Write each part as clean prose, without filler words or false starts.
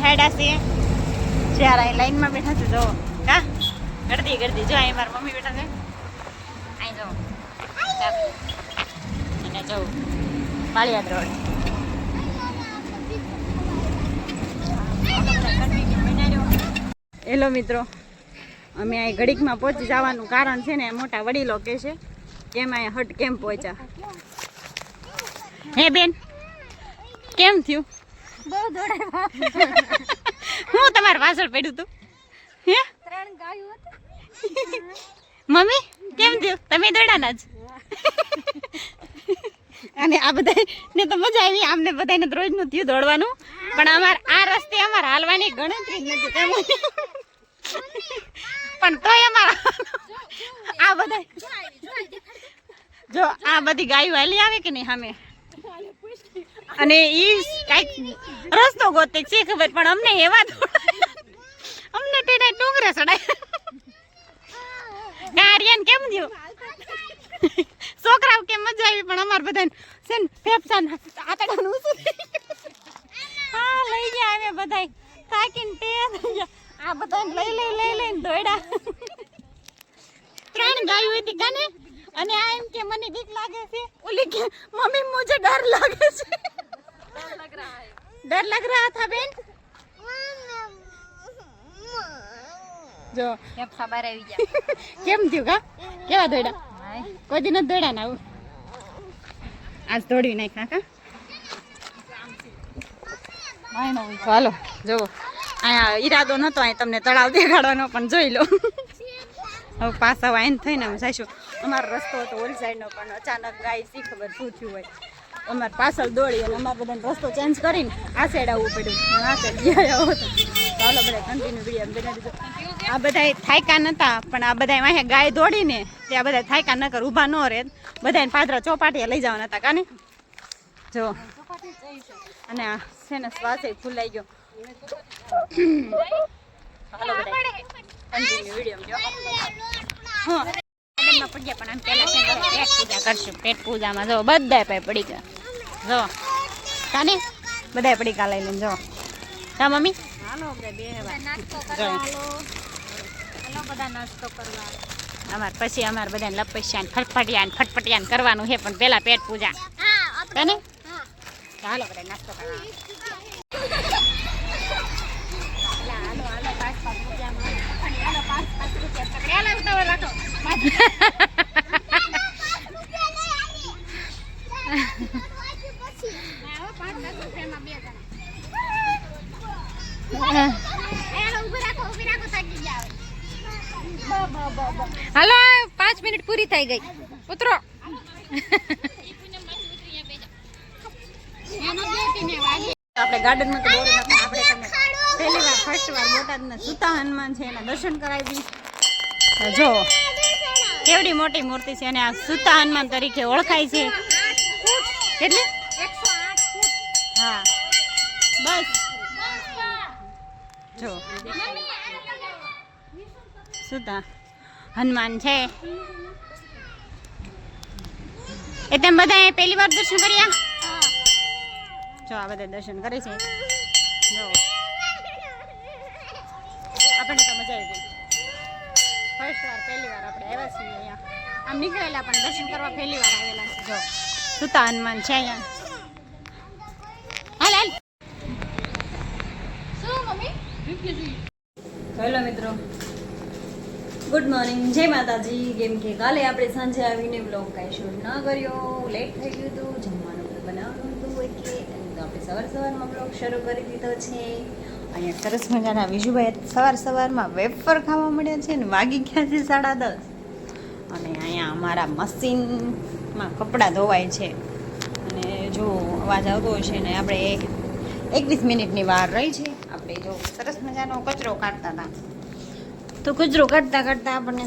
બેહાડ્યા છે જ્યારે લાઈનમાં બેઠા છે જો કા ગરદી ગરદી જો અહીં મારા મમ્મી બેઠા છે અહીં જો અને જો પાળિયાદ રોડ હેલો મિત્રો અમે અહીં ઘડીકમાં પહોંચી જવાનું કારણ છે ને મોટા વડીલો કે છે કેમ અહીંયા હટ કેમ પહોંચ્યા હે બેન કેમ થયું બહુ દોડાવ્યા હું તમારા પાછળ પડ્યું તું હે 3 ગાયો મમ્મી કેમ થયું તમે દોડાના જ અને આ બધા ને તો મજા આવી આમને બધાને રોજનું થયું દોડવાનું પણ આ રસ્તે અમારે હાલવાની ગણતરી જ નથી કેમ પણ તોય અમારા આ બધા જો આ બધી ગાયો હાલી આવે કે નહીં સામે અને ઈ કઈક રસ્તો ગોતે છે ખબર પણ અમને એવા અમને ટેડા ડુંગરે ચડાય ગાર્ડિયન કેમ થયું છોકરાઓ કેમ મજા આવી પણ અમાર બધાને છે ને ફેફસા આતડાનું ઊંચું હા લઈ ગયા અમે બધા થાકીને તે આ બધાને લઈને દોડ્યા 3 ગાયો હતી કાને અને આ એમ કે મને બીક લાગે છે ઓલી કે મમ્મી મુझे डर लागे છે डर लग रहा था बेन જો ફેફસા બહાર આવી ગયા કેમ થયું કા કેવા દોડ્યા કોઈ દી નથી દોડ્યા ને આવું આજ દોડી નાખ્યા કા હાલો જુઓ અહીંયા ઈરાદો નતો અહીં તમને તળાવ દેખાડવાનો પણ જોઈ લો હવે પાછા આવીને થઈને અમે જઈશું અમારો રસ્તો હતો ઓલ સાઈડનો પણ અચાનક ગાય શી ખબર શું થયું હોય અમારે પાછળ દોડી અને અમારે બધાને રસ્તો ચેન્જ કરીને આ સાઈડ આવવું પડ્યું આ સાઈડ ગયા હતો ચાલો બધા કન્ટિન્યુ વિડીયો બનાવી દીધો આ બધા થાયકા નતા પણ આ બધા અહીંયા ગાય દોડીને ત્યાં બધા થાયકા ન કર ઊભા ન રહે બધાને પાદરા ચોપાટીએ લઈ જવાના હતા કાને જો અને આ છે ને શ્વાસે ફૂલાઈ ગયો ચાલો બધા કન્ટિન્યુ વિડીયો જો હા ગાર્ડનમાં પડ્યા પણ આમ પહેલા છે પેટ પૂજા કરશું પેટ પૂજામાં જો બધા પાય પડી ગયા જો કાને બધા પડીકા લઈ લઈને જો કા મમ્મી હાલો બધા નાસ્તો કરવા હાલો બધા નાસ્તો કરવા પછી અમારે બધાને લપસ્યા ફટફટિયા કરવાનું છે પણ પેલા પેટ પૂજા કાને હાલો બધા નાસ્તો કરવા હાલો 5 મિનિટ પૂરી થઈ ગઈ ઉતરો આપણે ગાર્ડનમાં તો બોર આપણે તમને પહેલી વાર ફર્સ્ટ વાર બોટાદના સુતા હનુમાન છે એના દર્શન કરાવી જો કેવડી મોટી મૂર્તિ છે અને આ સુતા હનુમાન તરીકે ઓળખાય છે કેટલી 108 ફૂટ હા બસ જો સુતા હનુમાન છે એ તેમ બધા પહેલી વાર દર્શન કર્યા જો આ બધા દર્શન કરે છે જો આપણને તો મજા આવી ગઈ ફર્સ્ટ વાર પહેલી વાર આપણે આવ્યા છીએ અહીંયા આમ નીકળેલા પણ દર્શન કરવા પહેલી વાર આવેલા છે જો સુતા હનુમાન છે અહીંયા હાલ હાલ શું મમ્મી હેલો મિત્રો ગુડ મોર્નિંગ જય માતાજી કેમ કે કાલે આપણે સાંજે આવીને બ્લોગ કાંઈ શૂટ ન કર્યો લેટ થઈ ગયું હતું જમવાનું બનાવવાનું હતું એટલે આપણે સવારમાં બ્લોગ શરૂ કરી દીધો છે અહીંયા સરસ મજાના વિજુભાઈ સવારમાં વેફર ખાવા મળ્યા છે ને વાગી ગયા છે 10:30 અને અહીંયા અમારા મશીનમાં કપડાં ધોવાય છે અને જો અવાજ આવતો હોય છે ને આપણે 21 મિનિટની વાર રહી છે આપણે જો સરસ મજાનો કચરો કાઢતા હતા તો કચરો કાઢતા આપણને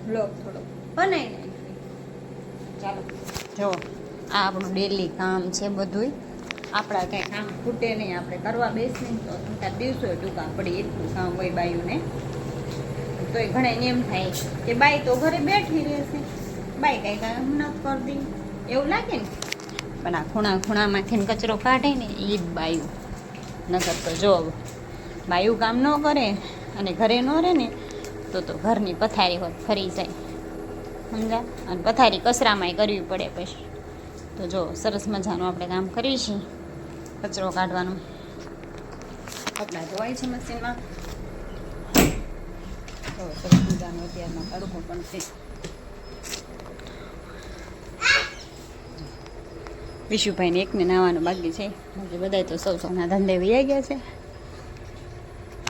બ્લોગ થોડો બનાવી ચાલો જો આ આપણું ડેલી કામ છે બધું આપણા કંઈ કામ ખૂટે નહીં આપણે કરવા બેસીએ તો દિવસો ટૂંકા પડી એટલું કામ હોય બાયુને તોય ઘણા એમ થાય કે બાઈ તો ઘરે બેઠી રહેશે બાઈ કંઈ કામ નથી કરતી એવું લાગે ને પણ આ ખૂણામાંથી કચરો કાઢે ને એ જ બાયું નકર તો જો બાયું કામ ન કરે અને ઘરે ન રહે ને તો ઘરની પથારી હોત ફરી જાય, સમજા. અને પથારી કચરામાંય કરવી પડે પછી. તો જો સરસ મજાનું આપણે કામ કરીએ છીએ, કચરો કાઢવાનું. કપડાં ધોવાય છે મશીનમાં. તો સરસ મજાનો અત્યારમાં તડકો પણ છે. વિશુભાઈને એકને નાવાનું બાકી છે, બાકી બધા તો સૌના ધંધે વૈયા ગયા છે.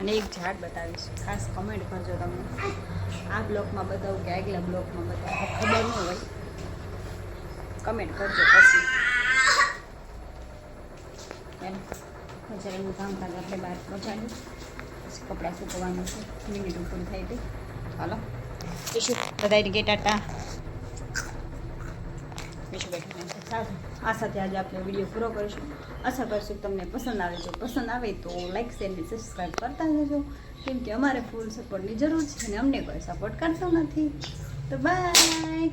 અને એક ઝાડ બતાવીશ, ખાસ કમેન્ટ કરજો તમે. આ બ્લોકમાં બતાવું કે આગલા બ્લોકમાં બતાવું, ખબર ન હોય, કમેન્ટ કરજો પછી. એનું કામકાજ આપણે બહાર પહોંચાડ્યું, પછી કપડાં સૂકવવાનું છે, મિનિટ ઉપર થઈ ગઈ. ચાલો વિશુ બધાને કે ટાટા. વિશુ બેઠું સારું. આ સાથે આજે આપણે વિડીયો પૂરો કરીશું. આશા કરશું તમને પસંદ આવે. જો પસંદ આવે તો લાઈક શેર અને સબસ્ક્રાઈબ કરતા જજો, કેમ કે અમારે ફૂલ સપોર્ટની જરૂર છે અને અમને કોઈ સપોર્ટ કરતો નથી. તો બાય.